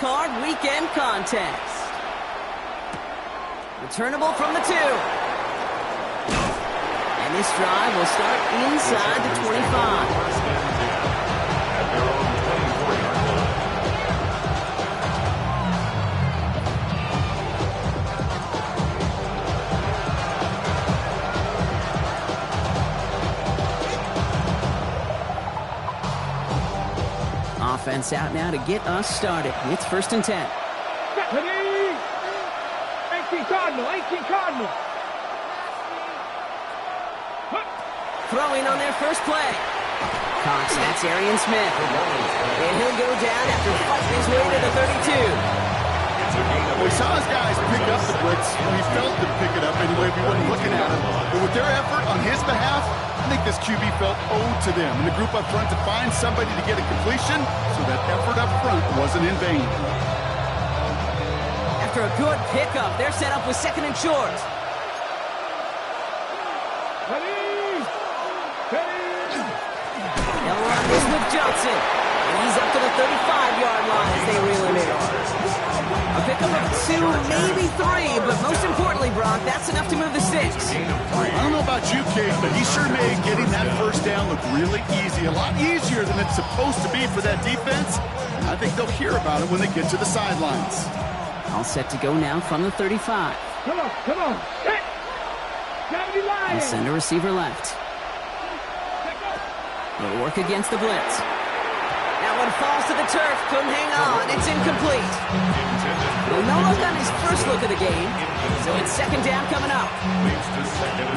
wild-card weekend contest. Returnable from the 2. And this drive will start inside the 25. Offense out now to get us started. It's 1st and 10. 18 Cardinal, 18 Cardinal. Throwing on their first play. Cox, that's Arian Smith. And he'll go down after fighting his way to the 32. We saw his guys pick up the blitz. We felt them pick it up anyway. We weren't looking at him. But with their effort on his behalf, I think this QB felt owed to them and the group up front to find somebody to get a completion, so that effort up front wasn't in vain. After a good pickup, they're set up with 2nd and short. They'll run this with Johnson. And he's up to the 35-yard line as they reel him in. A pickup of 2, maybe 3, but most importantly, Brock, that's enough to move the sticks. I don't know about you, Kate, but he sure made getting that first down look really easy. A lot easier than it's supposed to be for that defense. And I think they'll hear about it when they get to the sidelines. All set to go now from the 35. Come on, come on. Hit. And send a receiver left. They'll work against the blitz. That one falls to the turf. Couldn't hang on. It's incomplete. Well, no look on his first look of the game. So it's 2nd down coming up.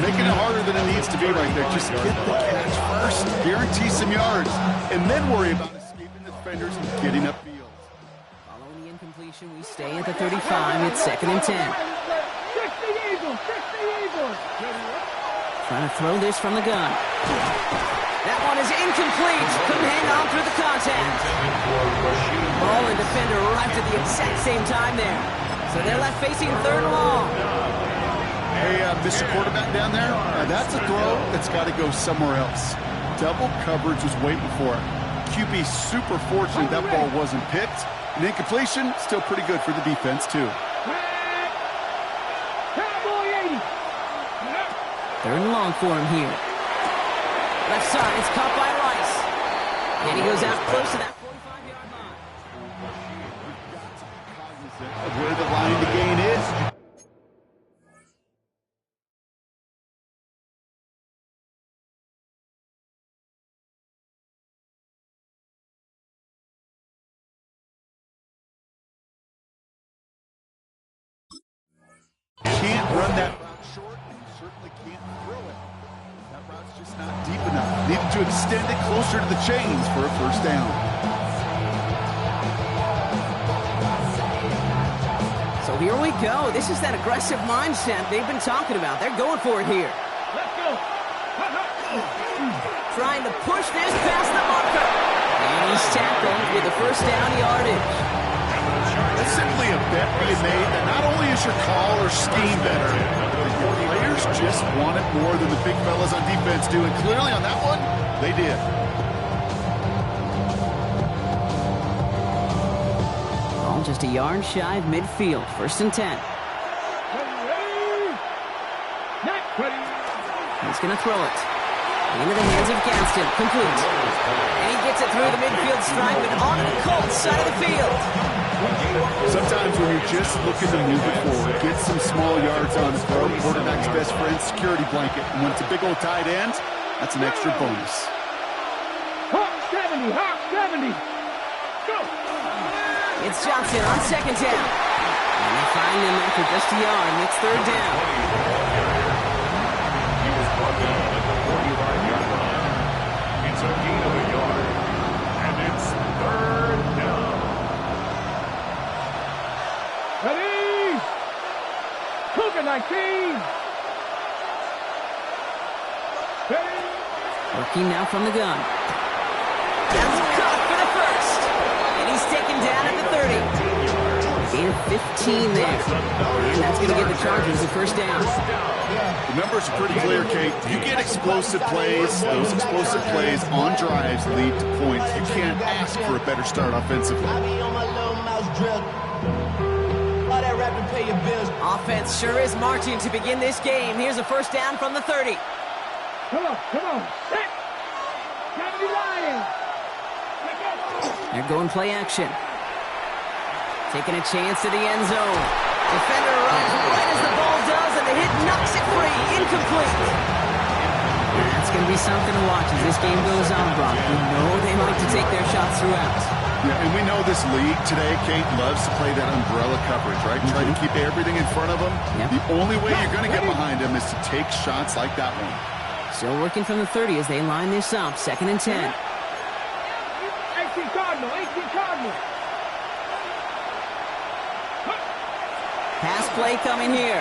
Making it harder than it needs to be right there. Just get the catch first. Guarantee some yards. And then worry about escaping the defenders and getting upfield. Following the incompletion, we stay at the 35. It's 2nd and 10. 60 Eagles, 60 Eagles. Trying to throw this from the gun. That one is incomplete. Couldn't hang on through the contact. Ball and defender arrived at the exact same time there. So they're left facing 3rd and long. Hey, Mr. Quarterback down there, that's a throw that's got to go somewhere else. Double coverage was waiting for it. QB super fortunate that ball wasn't picked. And incompletion, still pretty good for the defense, too. Cowboy 80. 3rd and long for him here. Left side, it's caught by Rice. And he goes out close to that 45-yard line. Of where the line to gain is. Can't run that route short, and you certainly can't throw it. That route's just not deep enough. Needed to extend it closer to the chains for a 1st down. So here we go. This is that aggressive mindset they've been talking about. They're going for it here. Let's go. Trying to push this past the marker. And he's tackled with the 1st down yardage. That's simply a bet being made that not only is your call or scheme better, but your players just want it more than the big fellas on defense do. And clearly on that one, they did. Ball just a yard shy of midfield. 1st and 10. He's going to throw it. Into the hands of Gadsden. Complete. And he gets it through the midfield stripe and onto the Colts side of the field. Sometimes when you're just looking to move it forward, get some small yards on the throw, quarterback's best friend, security blanket. And when it's a big old tight end, that's an extra bonus. Hawk 70, Hawk 70. Go. It's Johnson on 2nd down. And they find him after just a yard, and it's 3rd down. He was brought down at the 45-yard line. It's a gain of a yard, and it's 3rd down. Ready? Cougar 19. Ready? Working now from the gun. That's a cut for the 1st. And he's taken down at the 30. Gain of of 15 there. And that's going to give the Chargers the first down. The numbers are pretty clear, Kate. You get explosive plays. Those explosive plays on drives lead to points. You can't ask for a better start offensively. Offense sure is marching to begin this game. Here's a first down from the 30. Come on. Set. 70 Lions. They're going play action. Taking a chance to the end zone. Defender runs right as the ball does, and the hit knocks it free. Incomplete. That's going to be something to watch as this game goes on, Brock. We know they like to take their shots throughout. Yeah, and we know this league today, Kate, loves to play that umbrella coverage, right? Try to keep everything in front of them. Yep. The only way you're going to get behind them is to take shots like that one. Still working from the 30 as they line this up. 2nd and 10. 18 Cardinal. Pass play coming here.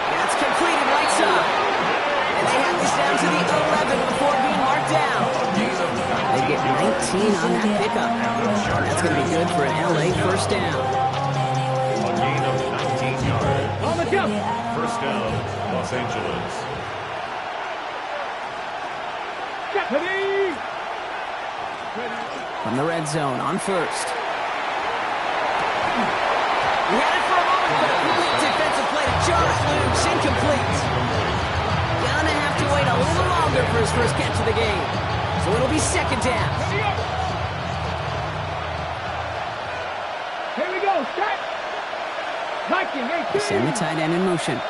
That's completed right side. And they have this down to the 11 before being marked down. They get 19 on that pickup. That's going to be good for an LA first down. A gain of 19 yards. On the jump. First down, Los Angeles. Ready. From the red zone on first. He had it for a moment, but a complete defensive play to jar it loose. Incomplete. Gonna have to wait a little longer for his first catch of the game. So it'll be 2nd down. Here we go. Set. Viking 18. Send the tight end in motion.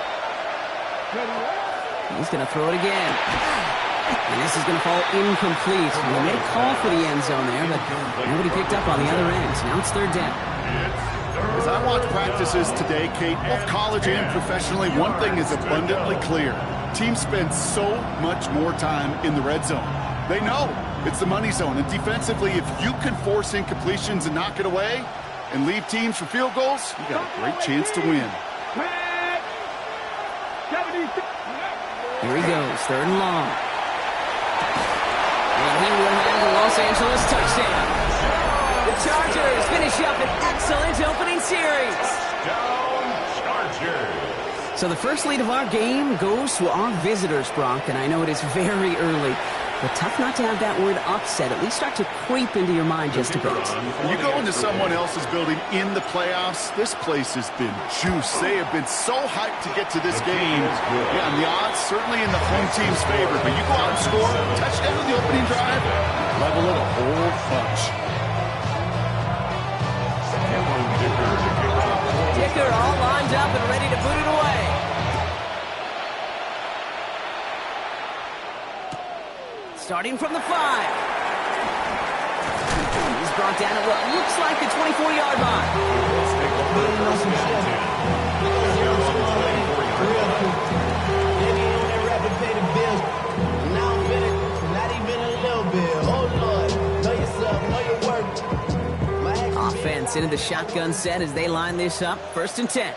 He's going to throw it again. And this is going to fall incomplete. They made a call for the end zone there, but nobody picked up on the other end. Now it's 3rd down. As I watch practices today, Kate, both college and professionally, one thing is abundantly clear. Teams spend so much more time in the red zone. They know it's the money zone. And defensively, if you can force incompletions and knock it away and leave teams for field goals, you got a great chance to win. Here he goes, 3rd and long. And he will have the Los Angeles touchdown. The Chargers finish up an excellent opening series. Down, Chargers. So the first lead of our game goes to our visitors, Brock, and I know it is very early, but tough not to have that word upset at least start to creep into your mind just a bit. You go into someone else's building in the playoffs, this place has been juiced. They have been so hyped to get to this game. Yeah, and the odds certainly in the home team's favor, but you go out and score a touchdown on the opening drive, level it a whole bunch. Dicker all lined up and ready to boot it away. Starting from the 5. He's brought down at what looks like the 24-yard line. Offense into the shotgun set as they line this up. 1st and 10.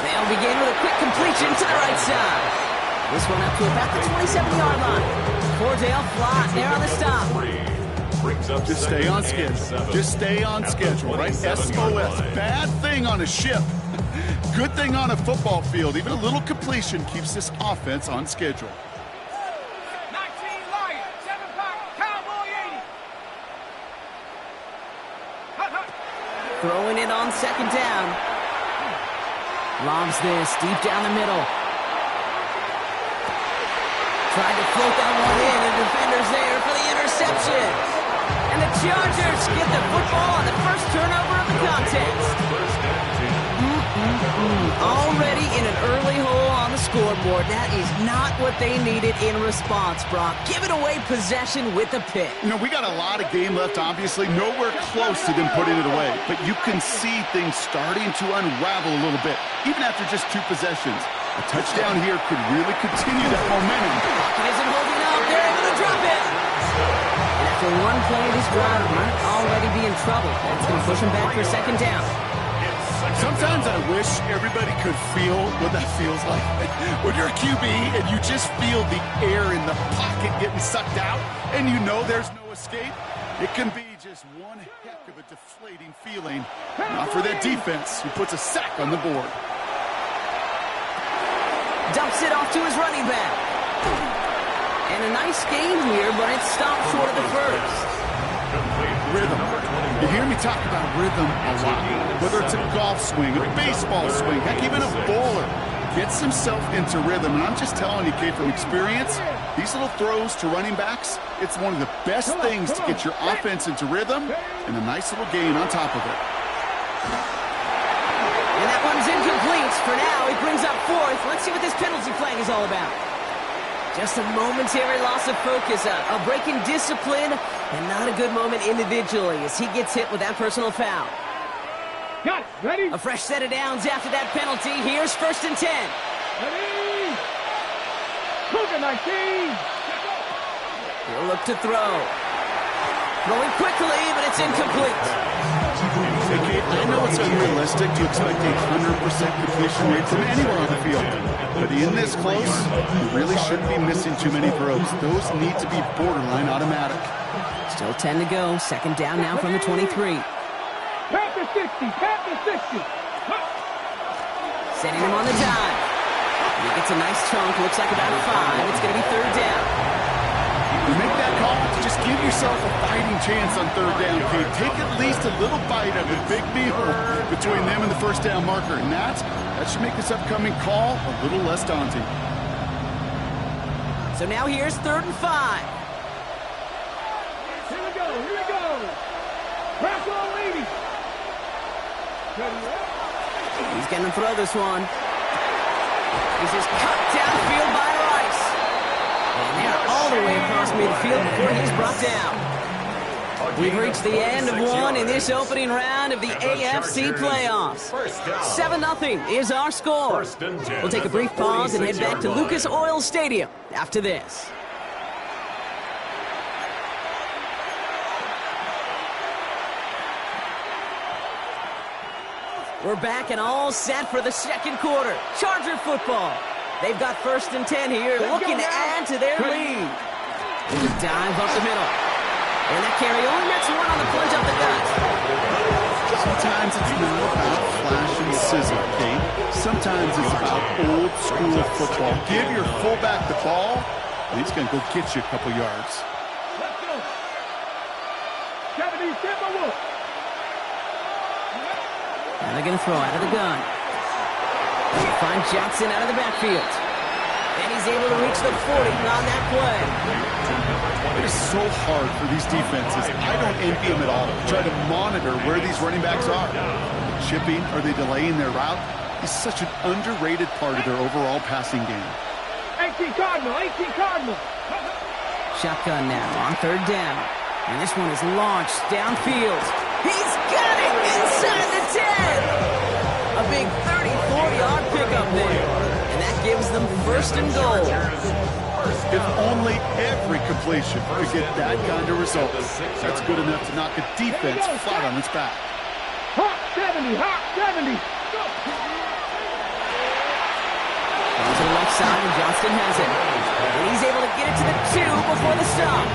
They'll begin with a quick completion to the right side. This one up to about the 27-yard line. Cordell Flott there on the stop. Just stay on schedule. Just stay on schedule, right? SOS. Bad thing on a ship. Good thing on a football field. Even a little completion keeps this offense on schedule. 19 Lions. 7-pack. Cowboy 80. Throwing it on 2nd down. Lobs this deep down the middle. Tried to float that one in, and defender's there for the interception. And the Chargers get the football on the first turnover of the contest. Already in an early hole on the scoreboard. That is not what they needed in response, Brock. Giving away possession with the pick. You know, we got a lot of game left, obviously. Nowhere close to them putting it away. But you can see things starting to unravel a little bit, even after just 2 possessions. A touchdown here could really continue that momentum. Pocket isn't holding up. They're able to drop it. And after one play, this drive might already be in trouble. That's going to push him back for 2nd down. Sometimes I wish everybody could feel what that feels like. When you're a QB and you just feel the air in the pocket getting sucked out and you know there's no escape, It can be just one heck of a deflating feeling. Not for that defense, who puts a sack on the board. Dumps it off to his running back. And a nice game here, but it stopped short of the first. Rhythm. You hear me talk about rhythm a lot. Whether it's a golf swing, a baseball swing, heck, even a bowler gets himself into rhythm. And I'm just telling you, kid, from experience, these little throws to running backs, it's one of the best things to get your offense into rhythm and a nice little gain on top of it. And that one's incomplete. For now, he brings up fourth. Let's see what this penalty flag is all about. Just a momentary loss of focus, a break in discipline, and not a good moment individually as he gets hit with that personal foul. Got it. Ready? A fresh set of downs after that penalty. Here's 1st and 10. Ready? Cougar 19. He'll look to throw. Throwing quickly, but it's incomplete. Hey, Kate, I know it's unrealistic to expect a 100% completion rate from anywhere on the field. But in this close, you really shouldn't be missing too many throws. Those need to be borderline automatic. Still 10 to go. 2nd down now from the 23. Tap the 60. Tap the 60. Setting him on the dive. He gets a nice chunk. Looks like about 5. It's going to be 3rd down. You make that call to just give yourself a fighting chance on 3rd down, Kate. Take at least a little bite of a big meal between them and the 1st down marker. And that should make this upcoming call a little less daunting. So now here's 3rd and 5. Here we go. Here we go. Press on, ladies. He's going to throw this one. He's just cut downfield by Rice. And they're all the way across midfield before he's brought down. We've reached the end of one in this opening round of the AFC playoffs. 7-0 is our score. We'll take a brief pause and head back to Lucas Oil Stadium after this. We're back and all set for the 2nd quarter. Charger football. They've got 1st and 10 here, looking to add to their lead. There's a dive up the middle. And that carry only gets one on the plunge up the gut. Sometimes it's not about flash and sizzle, Kate. Sometimes it's about old school football. Give your fullback the ball, and he's going to go get you a couple yards. Let's go. 70 Timberwolves. And they're going to throw out of the gun. They find Johnson out of the backfield. And he's able to reach the 40 on that play. It is so hard for these defenses. I don't envy them at all. Try to monitor where these running backs are. Chipping, are they delaying their route? It's such an underrated part of their overall passing game. 18 Cardinal. 18 Cardinal. Shotgun now on 3rd down. And this one is launched downfield. He's got it inside the 10. A big 34-yard pickup there. And that gives them 1st and goal. If only every completion could get that kind of result. That's good enough to knock a defense flat on its back. Hot 70. Hot 70. Goes to the left side, and Johnston has it. And he's able to get it to the 2 before the stop.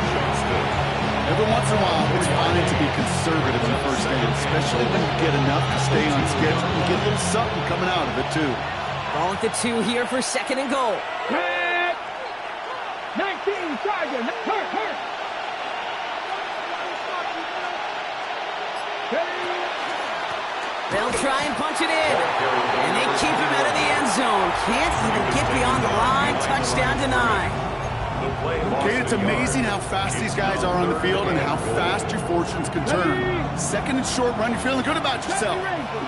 Every once in a while, it's fine to be conservative in the 1st down, especially when you get enough to stay on schedule and get a little something coming out of it, too. Ball at the 2 here for 2nd and goal. Red. 19 Charger. Hurt. They'll try and punch it in. And they keep him out of the end zone. Can't even get beyond the line. Touchdown denied. Okay, it's amazing how fast these guys are on the field and how fast your fortunes can turn. 2nd and short run, you're feeling good about yourself.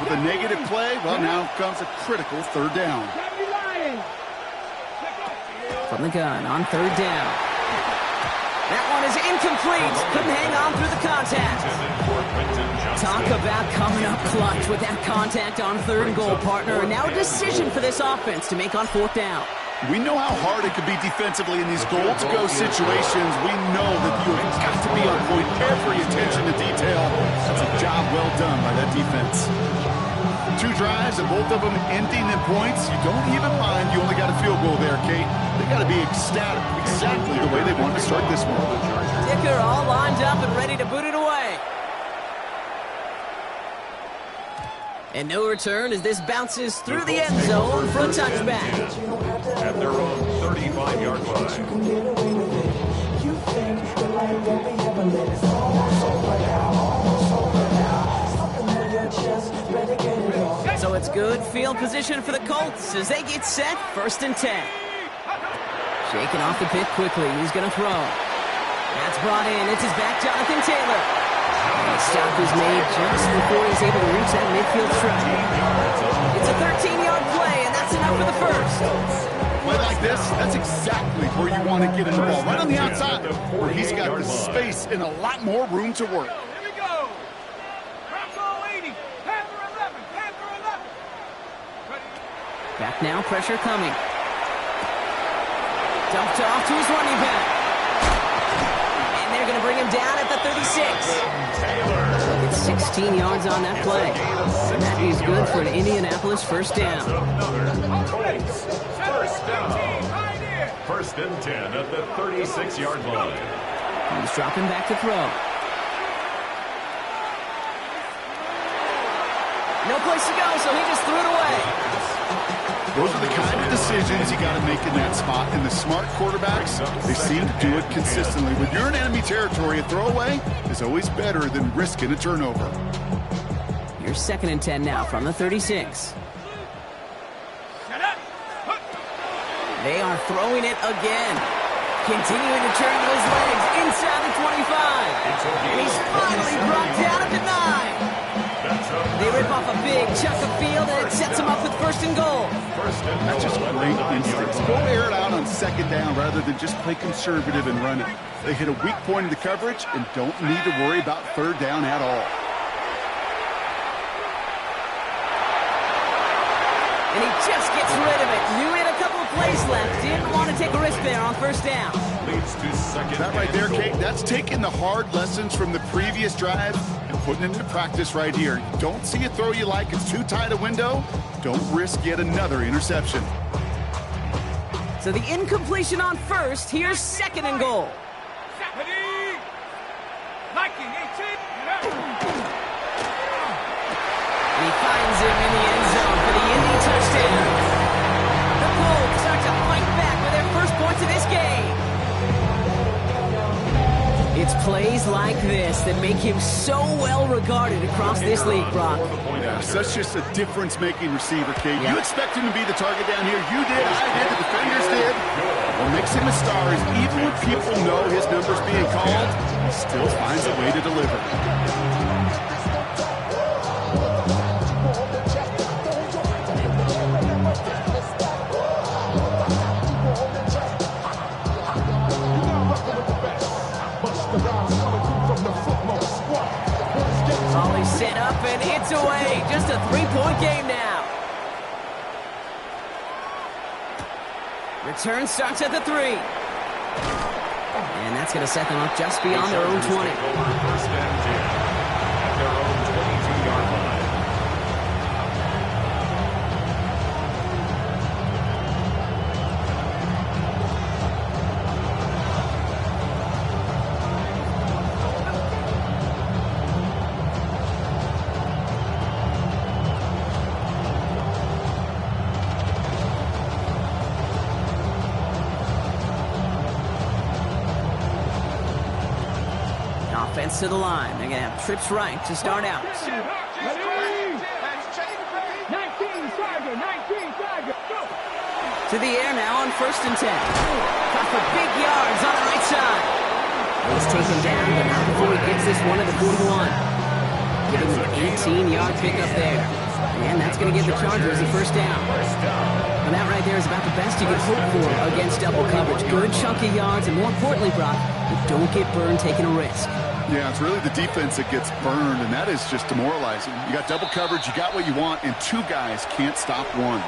With a negative play, well, now comes a critical 3rd down. From the gun on 3rd down. That one is incomplete. Couldn't hang on through the contact. Talk about coming up clutch with that contact on 3rd and goal, partner. And now a decision for this offense to make on 4th down. We know how hard it could be defensively in these goal-to-go situations. We know that you have got to be on point, every attention to detail. That's a job well done by that defense. 2 drives and both of them ending in points, you don't even mind you only got a field goal there, Kate. They got to be ecstatic, exactly the way they wanted to start this one. Ticker all lined up and ready to boot it away. And no return as this bounces through the end zone for a touchback. At their own 35-yard line. So it's good field position for the Colts as they get set, 1st and 10. Shaking off the pit quickly, he's going to throw. That's brought in, it's his back, Jonathan Taylor. The stop is made just before he's able to reach that midfield strike. It's a 13-yard play, and that's enough for the first. Play like this, that's exactly where you want to get in the ball, right on the outside, where he's got the space and a lot more room to work. Here we go. Bronco 80. Panther 11. Panther 11. Ready. Back now, pressure coming. Dumped off to his running back. And they're going to bring him down at the 36. It's 16 yards on that play. And that is good for an Indianapolis first down. First and 10 at the 36-yard line. He's dropping back to throw. No place to go, so he just threw it away. Those are the kind of decisions you got to make in that spot. And the smart quarterbacks, they seem to do it consistently. When you're in enemy territory, a throwaway is always better than risking a turnover. Here's 2nd and 10 now from the 36. They are throwing it again. Continuing to turn those legs inside the 25. And he's finally brought down at the 9. They rip off a big chunk of field, and it sets them up with 1st and goal. That's just great instincts. Go air it out on 2nd down rather than just play conservative and run it. They hit a weak point in the coverage and don't need to worry about 3rd down at all. And he just gets rid of it. Knew he had a couple of plays left. Didn't want to take a risk there on 1st down. That right there, Kate, that's taking the hard lessons from the previous drive and putting it into practice right here. Don't see a throw you like, it's too tight a window. Don't risk yet another interception. So the incompletion on 1st. Here's 2nd and goal. Ready. Nike 18. And he finds him in the end zone for the Indy touchdown. The Colts start to fight back with their first points of this game. It's plays like this that make him so well regarded across this league, Brock. Yeah, such just a difference-making receiver, Kate. You expect him to be the target down here. You did, I did, the defenders did. What makes him a star is even when people know his number's being called, he still finds a way to deliver. Volley set up and it's away. Just a 3-point game now. Return starts at the 3. And that's going to set them up just beyond their own 20. First and 10 at their own 22-yard line. Offense to the line. They're going to have trips right to start out. 19 Tiger. 19 Tiger. Go. To the air now on 1st and 10. Caught for big yards on the right side. He's taken down, but not before he gets this one at the 41. Giving him an 18-yard pickup there. And that's going to give the Chargers a 1st down. And that right there is about the best you can hope for against double coverage. Good chunky yards, and more importantly, Brock, you don't get burned taking a risk. Yeah, it's really the defense that gets burned, and that is just demoralizing. You got double coverage, you got what you want, and 2 guys can't stop one.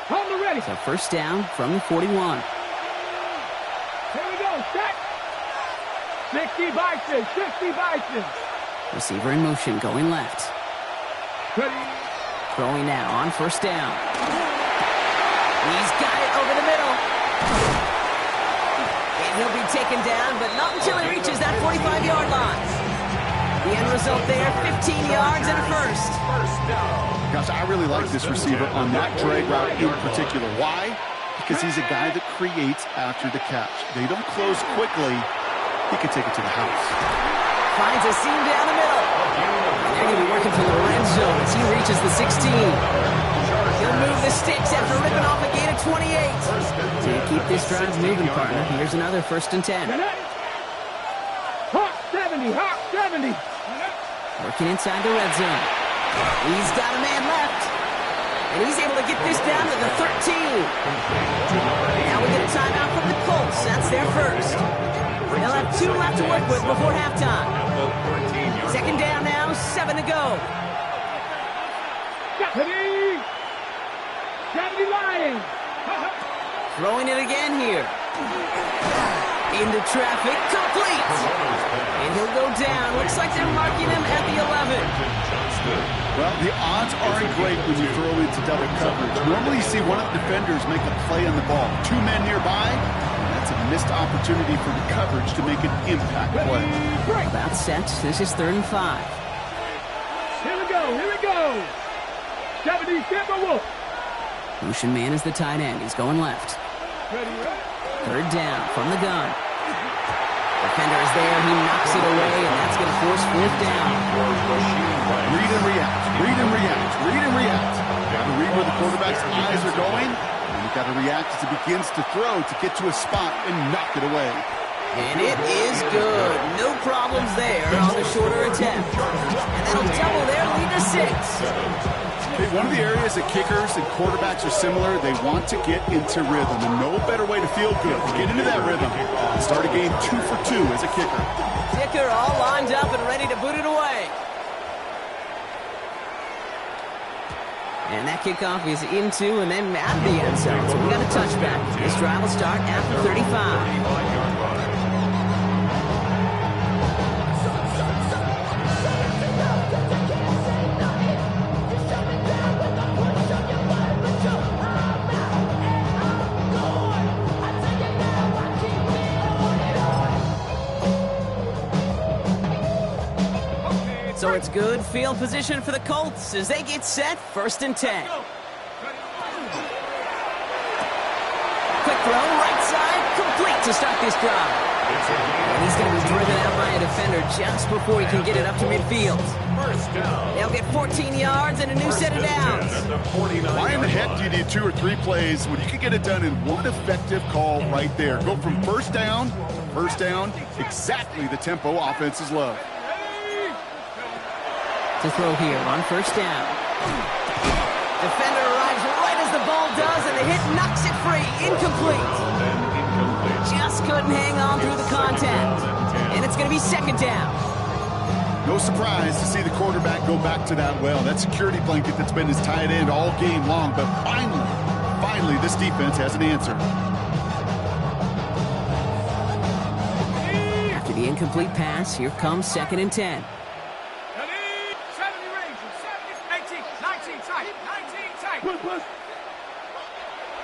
Hold the ready. So 1st down from the 41. Here we go. Set. 60 Bison, 60 Bison. Receiver in motion, going left. Ready. Throwing now on first down. He's got it over the middle. And he'll be taken down, but not until he reaches that 45-yard line. The end result there, 15 yards and a first. Gosh, I really like this receiver on that drag route in particular. Why? Because he's a guy that creates after the catch. They don't close quickly. He can take it to the house. Finds a seam down the middle. They're going to be working from the red zone as he reaches the 16. He'll move the sticks after ripping off a gain of 28. To keep this drive moving, partner, here's another 1st and 10. Hawk 70, Hawk 70. Working inside the red zone. He's got a man left. And he's able to get this down to the 13. Now we get a timeout from the Colts. That's their first. They'll have 2 left to work with before halftime. 2nd down now, 7 to go. 70 Lions. Throwing it again here. Into traffic, complete. And he'll go down. Looks like they're marking him at the 11. Well, the odds aren't great when you throw into double coverage. Normally you see one of the defenders make a play on the ball. 2 men nearby. That's a missed opportunity for the coverage to make an impact play. About set. This is 3rd and 5. Here we go, here we go. 70 Timberwolf. Motion man is the tight end. He's going left. Ready, ready. 3rd down from the gun. Defender is there. He knocks it away, and that's going to force 4th down. Read and react. Read and react. Read and react. Got to read where the quarterback's eyes are going, and you got to react as he begins to throw to get to a spot and knock it away. And it is good. No problems there on the shorter attempt. And that'll double their lead to 6. Okay, one of the areas that kickers and quarterbacks are similar, they want to get into rhythm, and no better way to feel good to get into that rhythm. Start a game 2 for 2 as a kicker. Kicker all lined up and ready to boot it away. And that kickoff is into and then out of the end zone. So we got a touchback. This drive will start after 35. So it's good field position for the Colts as they get set, 1st and 10. Quick throw, right side, complete to start this drive. And he's going to be driven out by a defender just before he can get it up to midfield. They'll get 14 yards and a new set of downs. Why in the heck do you need 2 or 3 plays when you can get it done in one effective call right there? Go from first down to first down, exactly the tempo offenses love. To throw here on 1st down. Defender arrives right as the ball does, and the hit knocks it free. Incomplete. Just couldn't hang on through the contact. And it's going to be 2nd down. No surprise to see the quarterback go back to that well. That security blanket that's been his tight end all game long, but finally this defense has an answer. After the incomplete pass, here comes 2nd and 10.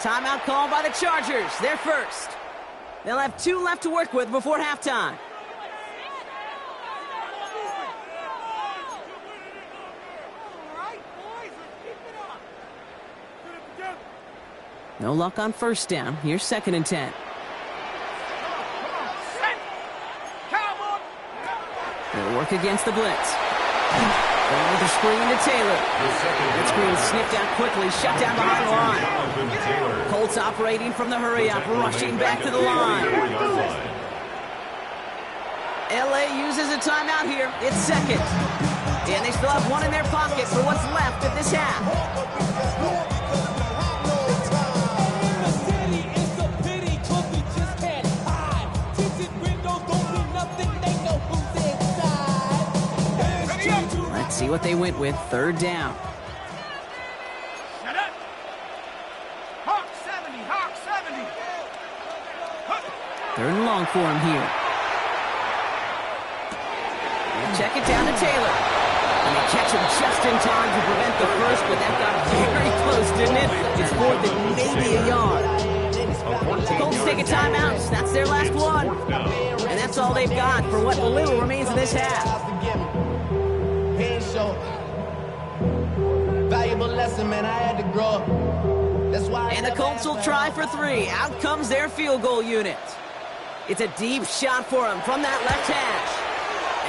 Timeout called by the Chargers. They're first. They'll have 2 left to work with before halftime. No luck on 1st down. Here's 2nd and 10. They'll work against the blitz. Going with the screen to Taylor. That screen snipped out quickly, shut down behind the line. Colts operating from the hurry-up, rushing back to the line. LA uses a timeout here. It's 2nd. And they still have 1 in their pocket for what's left of this half. See what they went with. 3rd down. Shut up. Hawk 70, Hawk 70. 3rd and long for him here. Check it down to Taylor. And they catch him just in time to prevent the first, but that got very close, didn't it? It's 4th and maybe a yard. Colts take a timeout. That's their last one. And that's all they've got for what little remains of this half. Valuable lesson, man. I had to grow up. That's why. And the Colts will try for 3. Out comes their field goal unit. It's a deep shot for him from that left hash.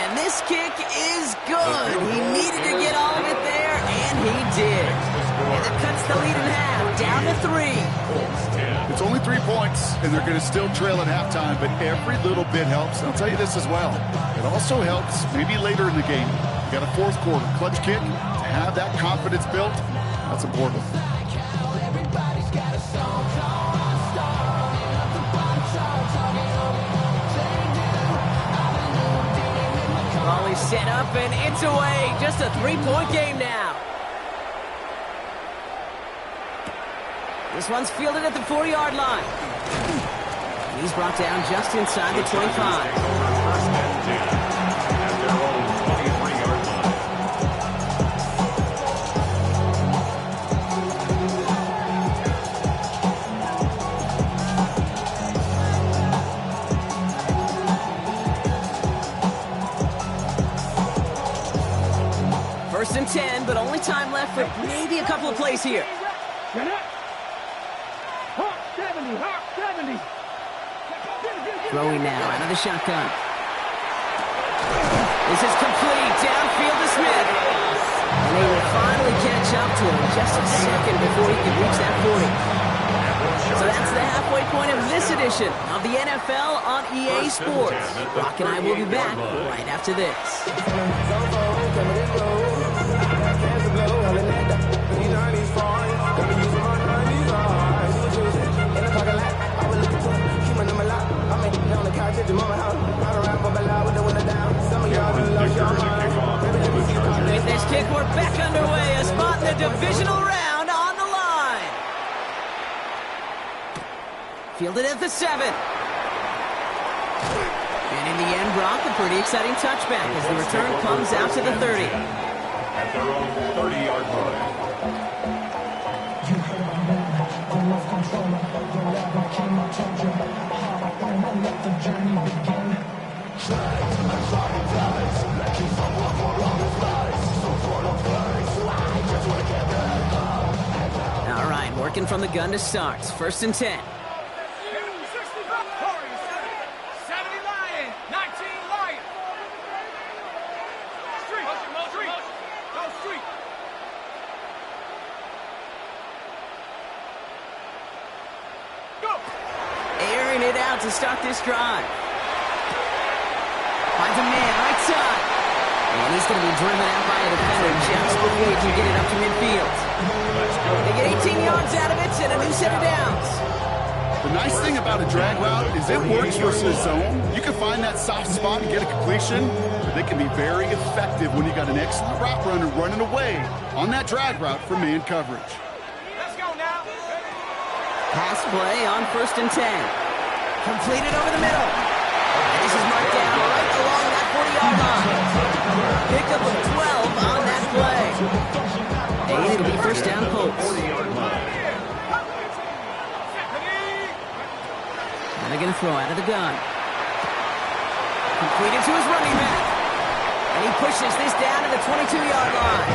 And this kick is good. He needed to get all of it there, and he did. And that cuts the lead in half, down to 3. It's only 3 points, and they're going to still trail at halftime, but every little bit helps. And I'll tell you this as well. It also helps maybe later in the game. You got a 4th quarter clutch kick. To have that confidence built, that's important. Volley set up, and it's away. Just a 3-point game now. This one's fielded at the 4-yard line. He's brought down just inside the 25. First and 10, but only time left for maybe a couple of plays here. Throwing now out of the shotgun. This is complete. Downfield to Smith. And they will finally catch up to him just a second before he can reach that 40. So that's the halfway point of this edition of the NFL on EA Sports. Brock and I will be back right after this. With this kick, we're back underway. A spot in the divisional round on the line. Fielded at the 7. And in the end, Brock, a pretty exciting touchback as the return comes out to the 30. At their own 30-yard line. All right, working from the gun to start. First and 10. 70 Lion, 19 Lion. Street, go street. Go. Airing it out to start this drive. Finds a man right side. And he's going to be driven out by a defender just before he can get it up to midfield. They get 18 yards out of it and a new set of downs. The nice thing about a drag route is it works versus zone. You can find that soft spot and get a completion, but they can be very effective when you got an excellent route runner running away on that drag route for man coverage. Let's go now. Pass play on first and 10. Completed over the middle. And this is marked down right along that 40-yard line. Pickup of 12 on that play. And it'll be first down Colts. And they're going to throw out of the gun. Completed to his running back. And he pushes this down to the 22-yard line.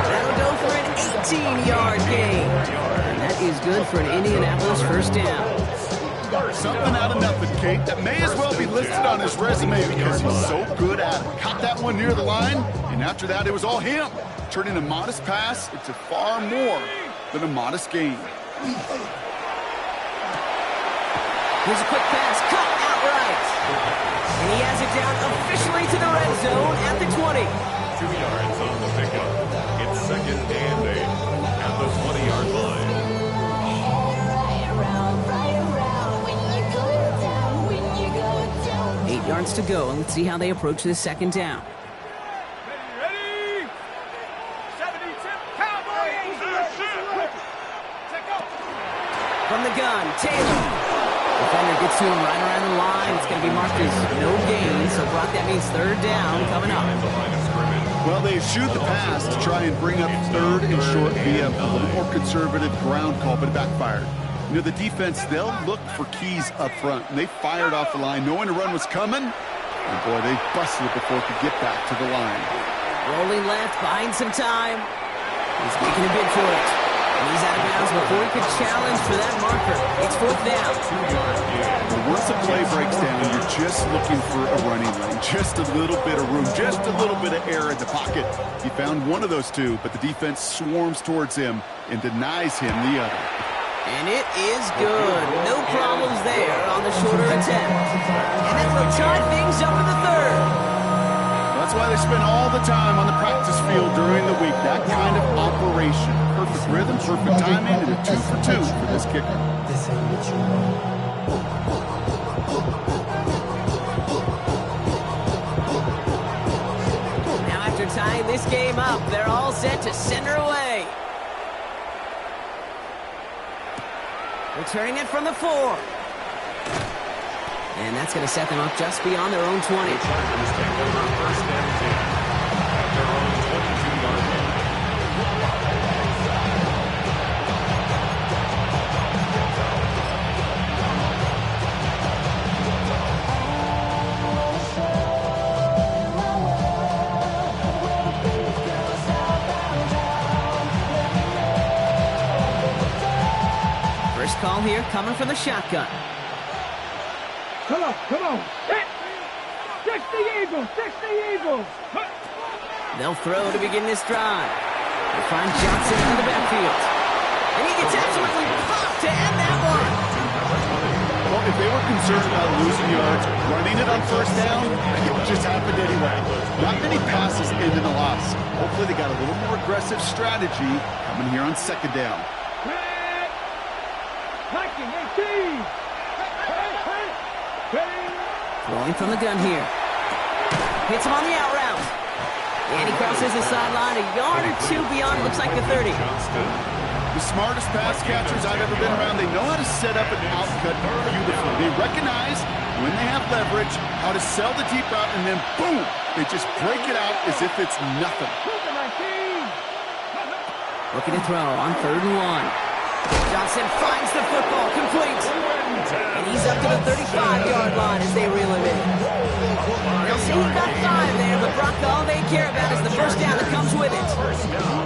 That'll go for an 18-yard gain. And that is good for an Indianapolis first down. Something out of nothing, Kate. That may as well be listed on his resume because he's so good at it. Caught that one near the line, and after that, it was all him. Turning a modest pass into far more than a modest gain. Here's a quick pass, cut outright. And he has it down officially to the red zone at the 20. 2 yards on the pickup. It's second and 8 at the 20-yard line. 8 yards to go, and let's see how they approach this second down. Ready? 72 Cowboys. Take off. From the gun, Taylor. Defender gets to him right around the line. It's going to be marked as no gain. So, Brock, that means third down coming up. Well, they shoot the pass to try and bring up third and short via a little more conservative ground call, but it backfired. You know, the defense, they'll look for keys up front, and they fired off the line knowing the run was coming. And, boy, they busted it before it could get back to the line. Rolling left, buying some time. He's making a bid for it. And he's out of bounds before he could challenge for that marker. It's fourth down. But once the play breaks down, you're just looking for a running lane. Just a little bit of room, just a little bit of air in the pocket. He found one of those two, but the defense swarms towards him and denies him the other. And it is good. No problems there on the shorter attempt. And that will tie things up in the third. That's why they spend all the time on the practice field during the week. That kind of operation. Perfect rhythm, perfect timing, and a 2 for 2 for this kicker. Now after tying this game up, they're all set to send her away. Returning it from the 4. And that's going to set them up just beyond their own 20. Chargers take over first and 10 at their own 22-yard line. First call here coming from the shotgun. Come on, come on. Hit. 60 Eagles, 60 Eagles. They'll throw to begin this drive. They find Johnson in the backfield. And he gets absolutely popped to end that one. Well, if they were concerned about losing yards, running it on first down, it just happened anyway. Not many passes end in a loss. Hopefully they got a little more aggressive strategy coming here on second down. Hiking 18. Throwing from the gun here. Hits him on the out route. And he crosses the sideline a yard or two beyond, looks like the 30. The smartest pass catchers I've ever been around, they know how to set up an outcut beautifully. They recognize when they have leverage, how to sell the deep route, and then boom, they just break it out as if it's nothing. Looking to throw on 3rd and 1. Johnson finds the football, complete. And he's up to the 35-yard line as they reel him in. They'll say he got 5 there, but Brock, all they care about is the first down that comes with it.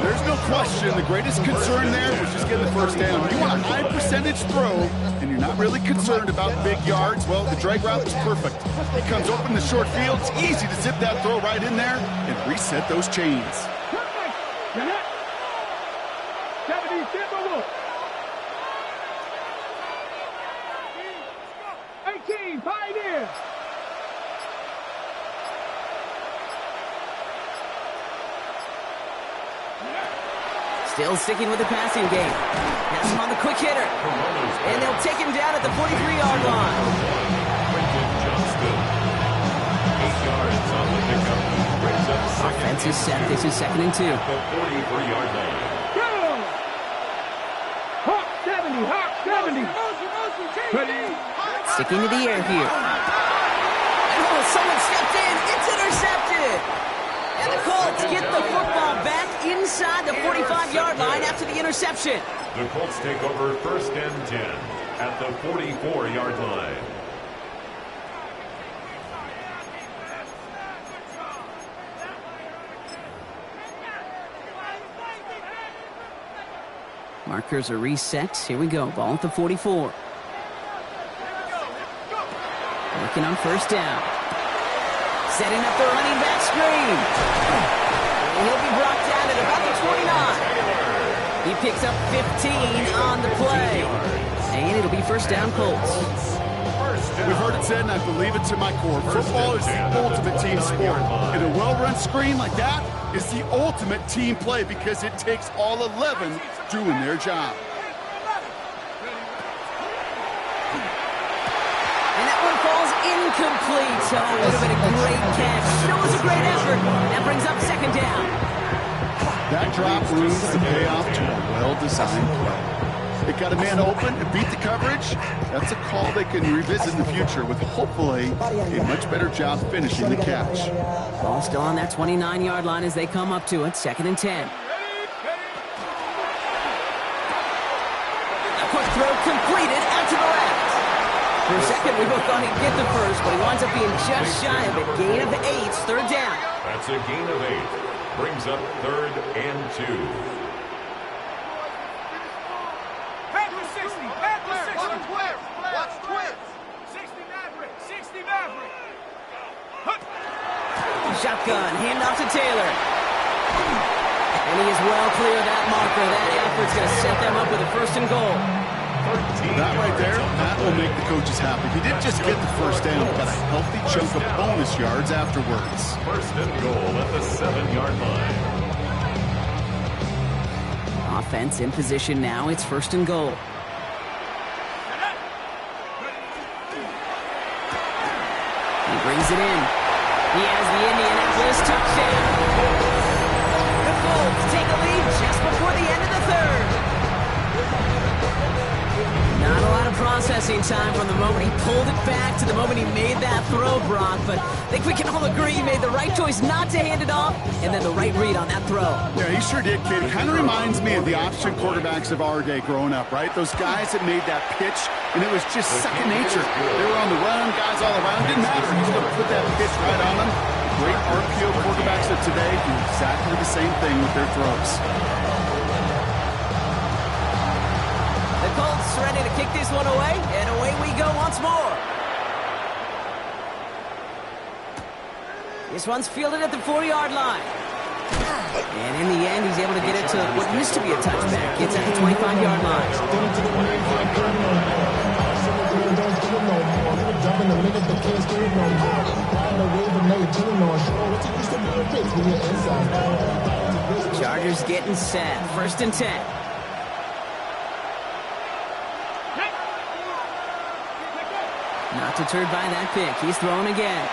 There's no question. The greatest concern there was just getting the first down. You want a high percentage throw, and you're not really concerned about big yards. Well, the drag route was perfect. He comes open the short field. It's easy to zip that throw right in there and reset those chains. 18, Pioneers. Still sticking with the passing game. Has him on the quick hitter. And they'll take him down at the 43-yard line. 8 yards on the pickup. Brings up second. Offense is set. This is 2nd and 2. At the 43-yard line. Go! Hawk 70, Hawk 70. Sticking to the air here. And oh, someone stepped in. It's intercepted. And the Colts get the football back inside the 45-yard line after the interception. The Colts take over first and 10 at the 44-yard line. Markers are reset. Here we go. Ball at the 44. Working on first down. Setting up the running back screen. And he'll be brought down at about the 29. He picks up 15 on the play. And it'll be first down Colts. We've heard it said, and I believe it to my core, football is the ultimate team sport. And a well-run screen like that is the ultimate team play because it takes all 11 doing their job. And that one falls incomplete. So it would have been a great catch. Still was a great effort. That brings up second down. That drop ruins the payoff to a well-designed play. It got a man open and beat the coverage. That's a call they can revisit in the future with hopefully a much better job finishing the catch. Ball still on that 29-yard line as they come up to it, 2nd and 10. A quick throw completed out to the left. For a second, we both thought he'd get the first, but he winds up being just shy of a gain of 8, 3rd down. That's a gain of 8. Brings up 3rd and 2. Panther 60. Panther 60. Watch twins. 60 Maverick. 60 Maverick. Shotgun, handoff to Taylor. And he is well clear of that marker. That effort's going to set them up with a 1st and goal. That right there, that will make the coaches happy. He didn't just get the 1st down, but a healthy chunk of bonus yards afterwards. 1st and goal at the 7-yard line. Offense in position now. It's 1st and goal. He brings it in. He has the Indianapolis touchdown. The Colts take a lead just before the end of the 3rd. Not a lot of processing time from the moment he pulled it back to the moment he made that throw, Brock, but I think we can all agree he made the right choice not to hand it off, and then the right read on that throw. Yeah, he sure did, kid. It kind of reminds me of the option quarterbacks of our day growing up, right? Those guys that made that pitch, and it was just second nature. They were on the run, guys all around. Didn't matter. He's going to put that pitch right on them. Great RPO quarterbacks of today do exactly the same thing with their throws. The Colts ready to kick this one away, and away we go once more. This one's fielded at the 4-yard line. And in the end, he's able to get it to what used to be a touchback. It's at the 25-yard line. Chargers getting set. 1st and 10. Not deterred by that pick. He's thrown again.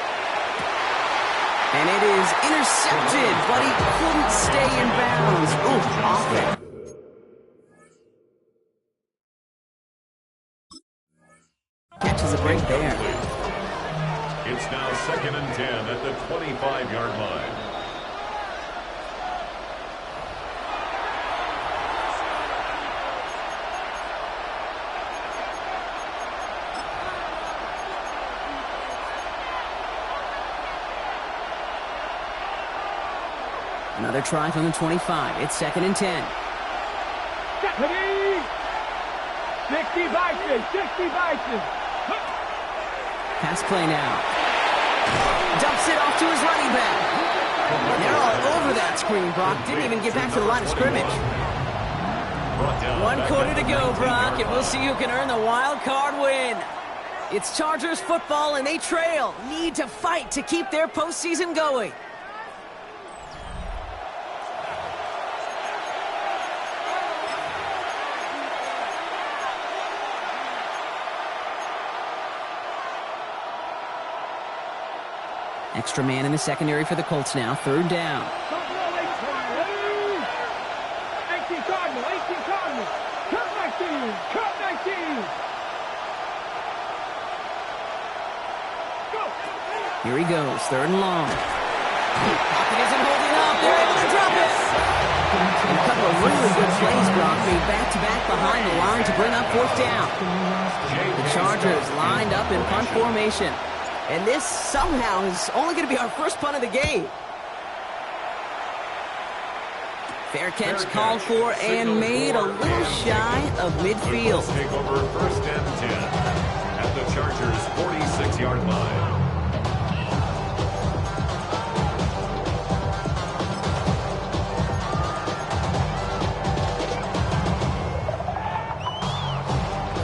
And it is intercepted, but he couldn't stay in bounds. Ooh, off it. Catches a break there. It's now 2nd and 10 at the 25-yard line. Another try from the 25. It's 2nd and 10. 60 Bison. 60 Bison. Pass play now. Dumps it off to his running back. And they're all over that screen, Brock. Didn't even get back to the line of scrimmage. 1 quarter to go, Brock, and we'll see who can earn the wild card win. It's Chargers football, and they trail. Need to fight to keep their postseason going. Extra man in the secondary for the Colts now. 3rd down. 18 Cardinal. 18 Cardinal. Cut 19. Cut 19. Go. Here he goes. 3rd and long. Pocket isn't holding up. They're able to drop it. And a couple of really good plays, Brock, made back-to-back behind the line to bring up 4th down. The Chargers lined up in punt formation. And this somehow is only going to be our first punt of the game. Fair catch called for and made a little shy of midfield. Take over 1st and 10 at the Chargers' 46-yard line.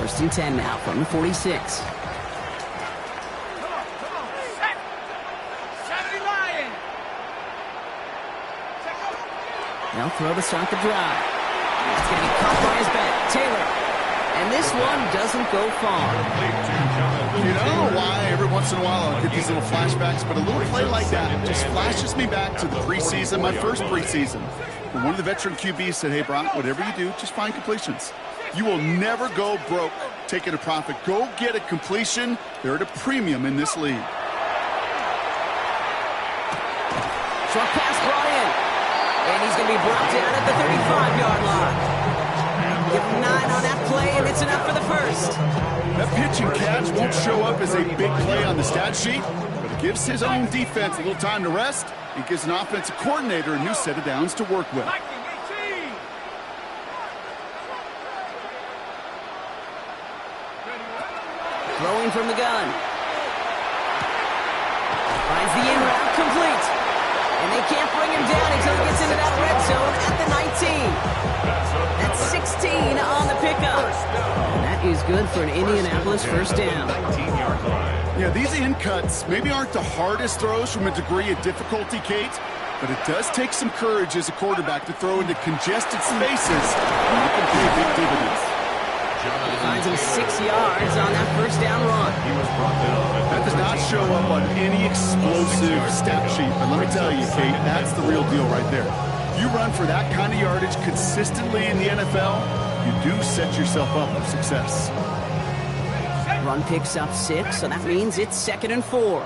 First and 10 now from the 46. They'll throw to start the drive. It's going to be caught by his back. Taylor. And this one doesn't go far. You know why every once in a while I'll get these little flashbacks, but a little play like that just flashes me back to the preseason, my first preseason. And one of the veteran QBs said, hey, Brock, whatever you do, just find completions. You will never go broke taking a profit. Go get a completion. They're at a premium in this league. Short pass brought in. And he's going to be brought down at the 35-yard line. Give him 9 on that play, and it's enough for the first. That pitch and catch won't show up as a big play on the stat sheet, but it gives his own defense a little time to rest. It gives an offensive coordinator a new set of downs to work with. Throwing from the gun. Finds the in route complete. And they can't bring him down until he gets into that red zone at the 19. That's 16 on the pickup. And that is good for an Indianapolis first down. 19-yard line. Yeah, these in cuts maybe aren't the hardest throws from a degree of difficulty, Kate, but it does take some courage as a quarterback to throw into congested spaces, and it can pay big dividends. He finds him 6 yards on that first down run. That does not show up on any explosive stat sheet, but let me tell you, Kate, that's the real deal right there. You run for that kind of yardage consistently in the NFL, you do set yourself up for success. Run picks up 6, so that means it's 2nd and 4.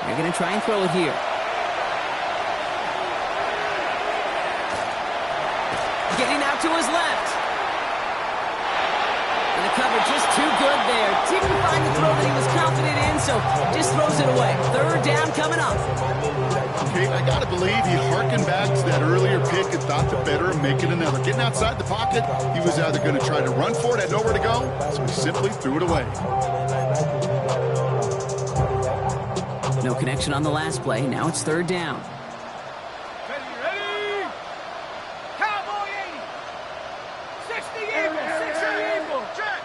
They're going to try and throw it here. Getting out to his left. And the cover just too good there. Didn't find the throw that he was confident in, so just throws it away. 3rd down coming up. Okay, I got to believe he harkened back to that earlier pick and thought the better of making another. Getting outside the pocket, he was either going to try to run for it, had nowhere to go, so he simply threw it away. No connection on the last play. Now it's 3rd down. Ready? Cowboy 80. 60 Eagle. 60 Eagle. Check.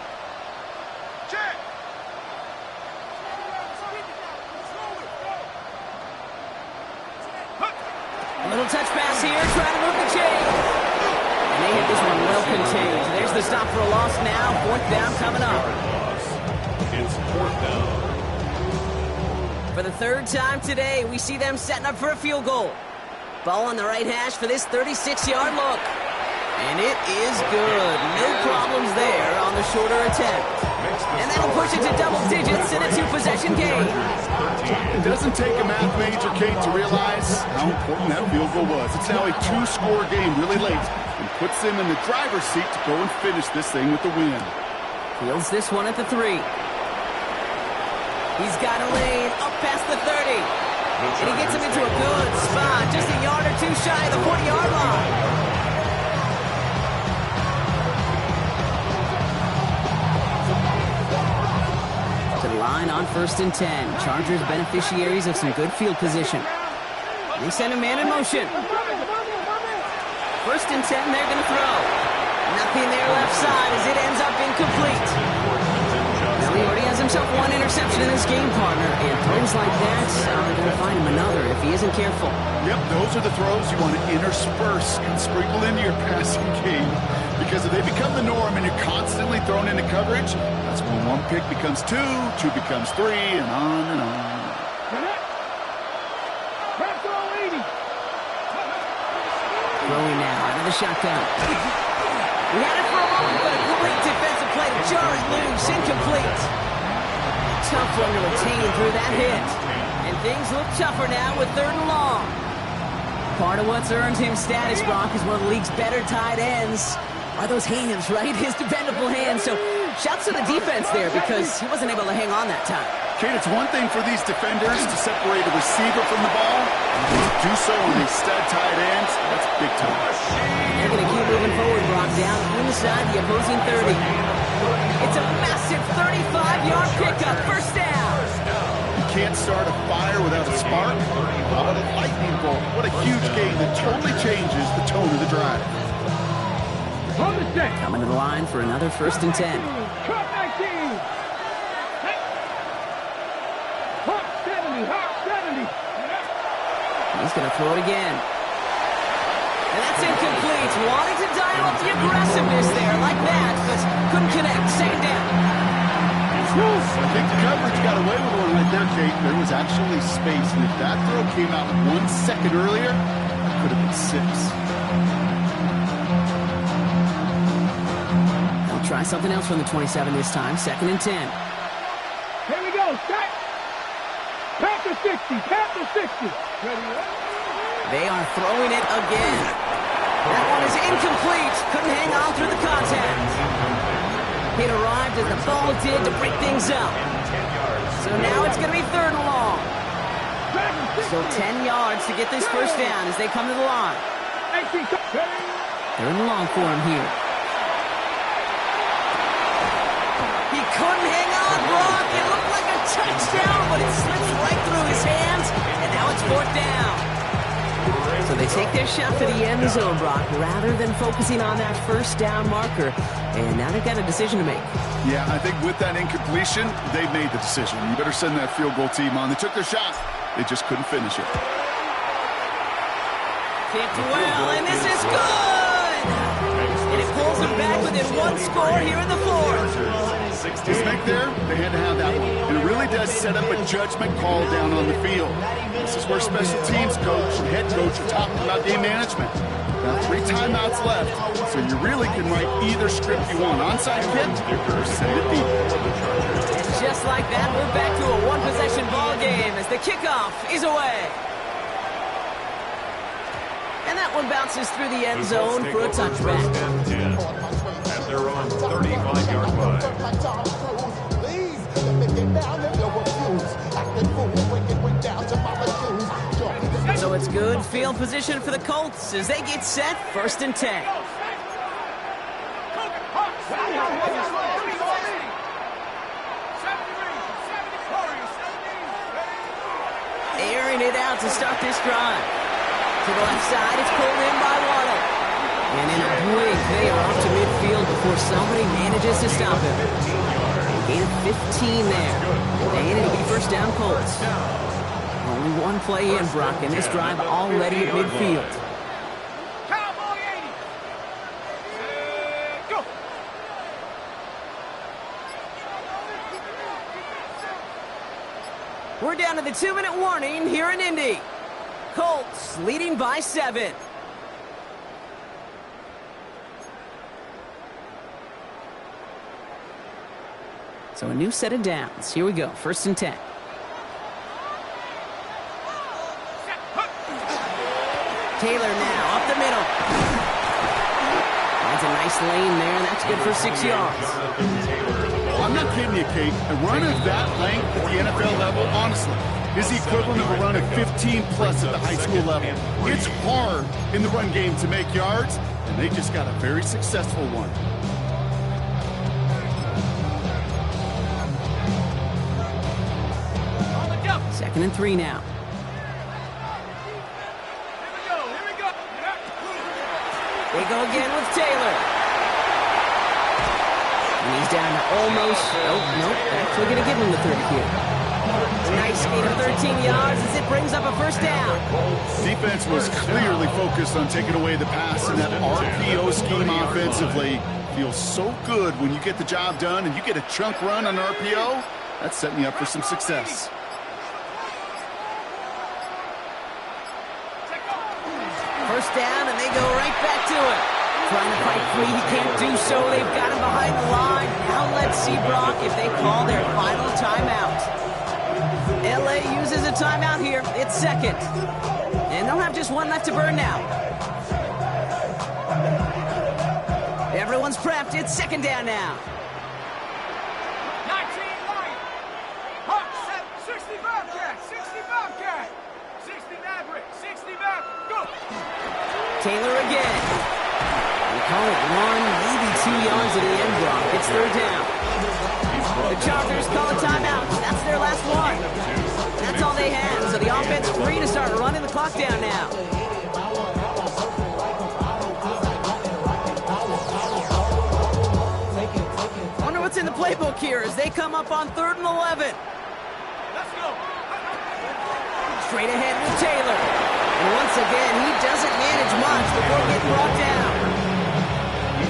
Check. A little touch pass here, trying to move the chain. And they hit this one well contained. There's the stop for a loss now. 4th down coming up. It's 4th down. For the 3rd time today, we see them setting up for a field goal. Ball on the right hash for this 36-yard look. And it is good. No problems there on the shorter attempt. And that'll push it to double digits in a 2-possession game. It doesn't take a math major, Kate, to realize how important that field goal was. It's now a 2-score game really late and puts them in the driver's seat to go and finish this thing with the win. Fields this one at the 3. He's got a lane up past the 30. And he gets him into a good spot, just a yard or 2 shy of the 40-yard line. To the line on 1st and 10. Chargers beneficiaries of some good field position. They send a man in motion. 1st and 10, they're going to throw. Nothing there left side as it ends up incomplete. Now he already has himself 1 interception in this game, partner, and throws like that are going to find him another if he isn't careful. Yep, those are the throws you want to intersperse and sprinkle into your passing game, because if they become the norm and you're constantly thrown into coverage, that's when 1 pick becomes 2, 2 becomes 3, and on and on. Throwing now out of the shotgun. We had it for a moment, but a great defensive play to jar it loose. Incomplete. Tough one to retain through that hit. And things look tougher now with 3rd and long. Part of what's earned him status, Brock, is one of the league's better tight ends. Are those hands, right? His dependable hands. So shouts to the defense there because he wasn't able to hang on that time. Kate, it's one thing for these defenders to separate a receiver from the ball. And to do so on these stud tight ends, that's big time. They're going to keep moving forward, Brock, down inside the opposing 30. It's a massive 35-yard pickup. 1st down. You can't start a fire without a spark. How about a lightning bolt? What a huge game that totally changes the tone of the drive. Coming to the line for another 1st and 10. He's going to throw it again. And that's incomplete. Wanted to dial up the aggressiveness there like that, but couldn't connect. 2nd down. I think the coverage got away with one right there, Kate. There was actually space, and if that throw came out 1 second earlier, it could have been 6. try something else from the 27 this time. 2nd and 10. Here we go. Set. Panther 60. Panther 60. Ready? They are throwing it again. That one is incomplete. Couldn't hang on through the contact. It arrived as the ball did to break things up. So now it's going to be 3rd and long. So 10 yards to get this first down as they come to the line. 3rd and long for him here. He couldn't hang on, Brock. It looked like a touchdown, but it slips right through his hands, and now it's 4th down. So they take their shot to the end zone, Brock, rather than focusing on that first down marker. And now they've got a decision to make. Yeah, I think with that incompletion, they've made the decision. You better send that field goal team on. They took their shot. They just couldn't finish it. Kicked well, and this is good! And it pulls them back within 1 score here in the 4th. Disconnect there, they had to have that one. And it really does set up a judgment call down on the field. This is where special teams coach and head coach are talking about game management. Now 3 timeouts left, so you really can write either script you want. Onside kick or send it deep. And just like that, we're back to a 1-possession ball game as the kickoff is away. And that one bounces through the end zone for a touchback. And they're on 35-yard line. So it's good field position for the Colts as they get set 1st and 10. Airing it out to start this drive. To the left side, it's pulled in by Waddle. And in a blink, they are off to midfield before somebody manages to stop him. Gain of 15 there. And it'll be 1st down Colts. Only 1 play in, Brock, and this drive already at midfield. Cowboy 80. Go. We're down to the 2-minute warning here in Indy. Colts leading by 7. So a new set of downs. Here we go. 1st and 10. Taylor now up the middle. That's a nice lane there, and that's good for 6 yards. I'm not kidding you, Kate. A run of that length at the NFL level, honestly, is the equivalent of a run of 15-plus at the high school level. It's hard in the run game to make yards, and they just got a very successful one. On the jump. 2nd and 3 now. Here we go. They go again with Taylor. And he's down to almost, nope, actually going to give him the 30 here. Nice gain of 13 yards as it brings up a 1st down. Defense was clearly focused on taking away the pass, and that RPO scheme offensively feels so good when you get the job done and you get a chunk run on RPO. That's setting you up for some success. First down, and they go right back to it. Trying to fight free, he can't do so. They've got him behind the line. Now let's see, Brock, if they call their final timeout. LA uses a timeout here. It's 2nd. And they'll have just 1 left to burn now. Everyone's prepped. It's 2nd down now. 19 Lion. Hawk 60 Bobcat. 60 Bobcat. 60 Maverick. 60 Maverick. Go. Taylor again. We call it 1, maybe 2 yards at the end, Brock. It's 3rd down. The Chargers call a timeout. That's their last one. That's all they had. So the offense free to start running the clock down now. Wonder what's in the playbook here as they come up on 3rd and 11. Let's go. Straight ahead with Taylor. And once again, he doesn't manage much before getting brought down.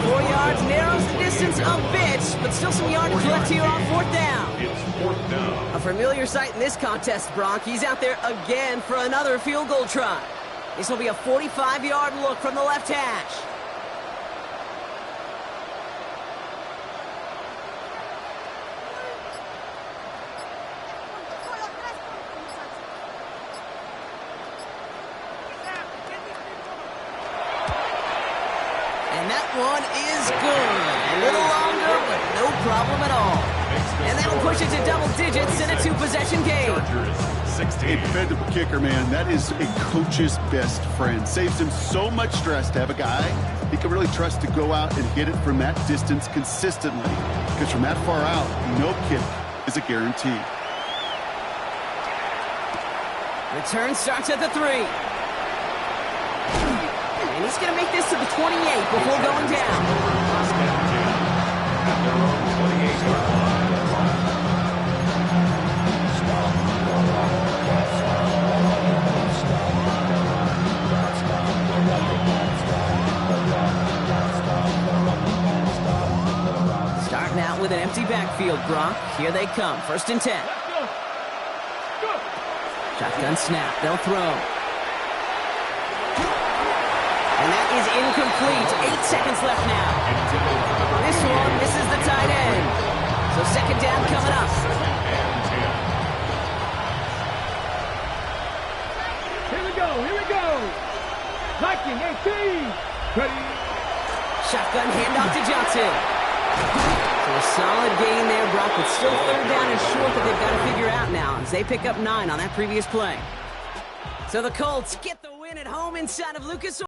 4 yards narrows the distance a bit, but still some yardage left here on 4th down. It's 4th down. A familiar sight in this contest, Brock. He's out there again for another field goal try. This will be a 45-yard look from the left hash. And that one is good. A little longer, but no problem at all. And that'll push it to double digits in a 2-possession game. A dependable kicker, man. That is a coach's best friend. Saves him so much stress to have a guy he can really trust to go out and hit it from that distance consistently. Because from that far out, no kick is a guarantee. Return starts at the 3. And he's going to make this to the 28 before going down. At their own 28-yard line. Starting out with an empty backfield, Brock. Here they come. 1st and 10. Shotgun snap. They'll throw. And that is incomplete. 8 seconds left now. This one misses the tight end. So 2nd down coming up. Here we go, here we go. Liking 18. Ready. Shotgun handoff to Johnson. So a solid gain there, Brock, but still 3rd down and short that they've got to figure out now as they pick up 9 on that previous play. So the Colts get the win at home inside of Lucas